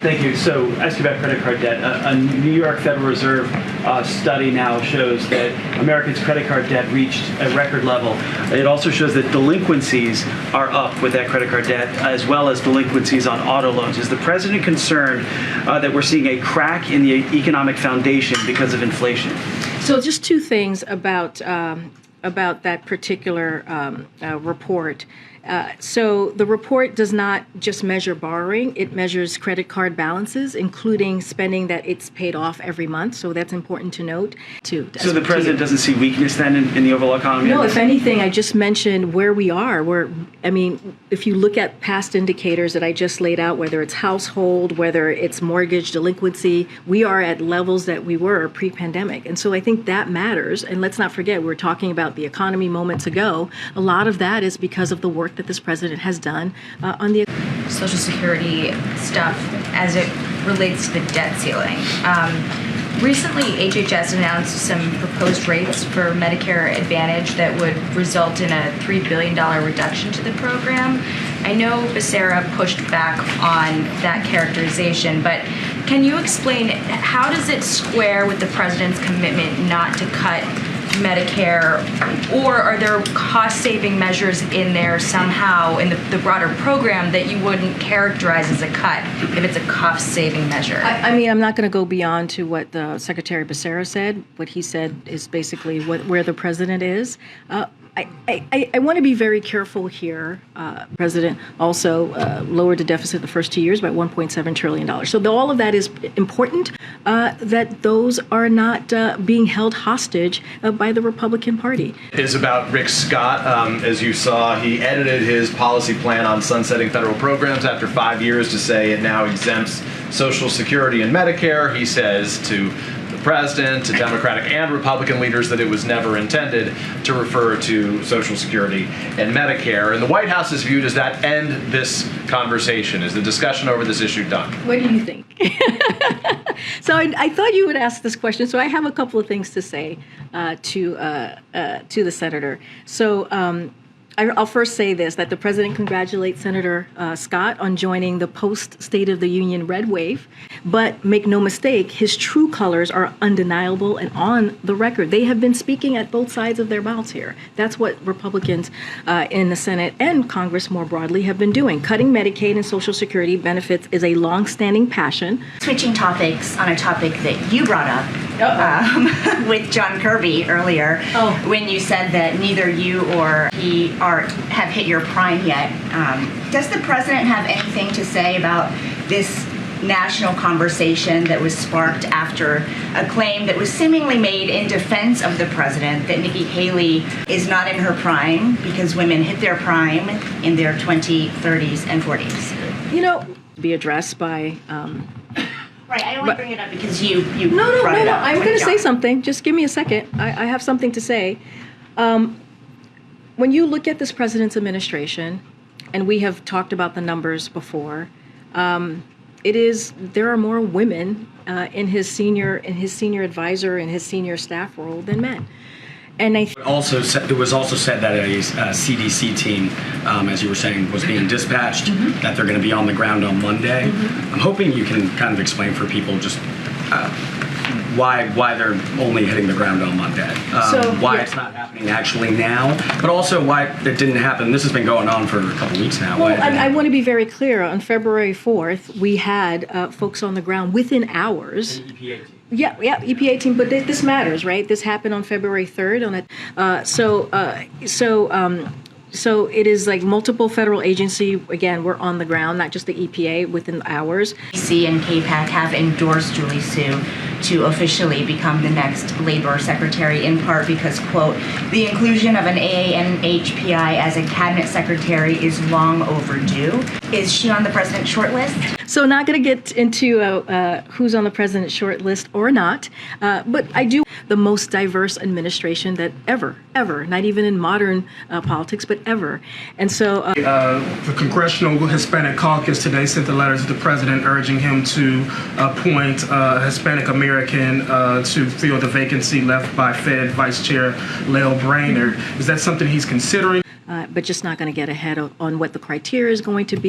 Thank you. So, ask you about credit card debt. A New York Federal Reserve study now shows that Americans' credit card debt reached a record level. It also shows that delinquencies are up with that credit card debt, as well as delinquencies on auto loans. Is the president concerned that we're seeing a crack in the economic foundation because of inflation? So, just two things about that particular report. So the report does not just measure borrowing, it measures credit card balances, including spending that it's paid off every month. So that's important to note. So the president doesn't see weakness then in the overall economy? No, if anything, I just mentioned where we are. If you look at past indicators that I just laid out, whether it's household, whether it's mortgage delinquency, we are at levels that we were pre-pandemic. And so I think that matters. And let's not forget, we were talking about the economy moments ago. A lot of that is because of the work that this president has done on the Social Security stuff as it relates to the debt ceiling. Recently, HHS announced some proposed rates for Medicare Advantage that would result in a $3 billion reduction to the program. I know Becerra pushed back on that characterization, but can you explain how does it square with the president's commitment not to cut Medicare, or are there cost-saving measures in there somehow in the broader program that you wouldn't characterize as a cut if it's a cost-saving measure? I'm not going to go beyond to what the Secretary Becerra said. What he said is basically where the president is. I want to be very careful here. President also lowered the deficit the first 2 years by $1.7 trillion. So all of that is important, that those are not being held hostage by the Republican Party. Is about Rick Scott. As you saw, he edited his policy plan on sunsetting federal programs after 5 years to say it now exempts Social Security and Medicare. He says to the president, to Democratic and Republican leaders, that it was never intended to refer to Social Security and Medicare. And the White House's view, does that end this conversation? Is the discussion over this issue done? What do you think? So I thought you would ask this question. So I have a couple of things to say to the senator. So I'll first say this, that the president congratulates Senator Scott on joining the post-State of the Union red wave, but make no mistake, his true colors are undeniable and on the record. They have been speaking at both sides of their mouths here. That's what Republicans in the Senate and Congress more broadly have been doing. Cutting Medicaid and Social Security benefits is a longstanding passion. Switching topics on a topic that you brought up with John Kirby earlier, when you said that neither you or he have hit your prime yet. Does the president have anything to say about this national conversation that was sparked after a claim that was seemingly made in defense of the president that Nikki Haley is not in her prime because women hit their prime in their 20s, 30s, and 40s? You know, be addressed by... Right, I only bring it up because you No, brought it up. I'm going to say something. Just give me a second. I have something to say. When you look at this president's administration, and we have talked about the numbers before, there are more women in his senior advisor and his senior staff role than men. And it was also said that a CDC team, as you were saying, was being dispatched, that they're going to be on the ground on Monday. I'm hoping you can kind of explain for people just why they're only hitting the ground on Monday, it's not happening actually now, but also why it didn't happen. This has been going on for a couple weeks now. Well, I want to be very clear. On February 4th, we had folks on the ground within hours. EPA team. Yeah, EPA team, but this matters, right? This happened on February 3rd. So it is like multiple federal agency. Again, we're on the ground, not just the EPA, within hours. DC and KPAC have endorsed Julie Su to officially become the next labor secretary, in part because, quote, the inclusion of an AANHPI as a cabinet secretary is long overdue. Is she on the president's short list? So not going to get into who's on the president's short list or not, but I do the most diverse administration that ever, not even in modern politics, but ever. And so the Congressional Hispanic Caucus today sent a letter to the president urging him to appoint a Hispanic American to fill the vacancy left by Fed Vice Chair Lael Brainerd. Is that something he's considering? But just not going to get ahead on what the criteria is going to be.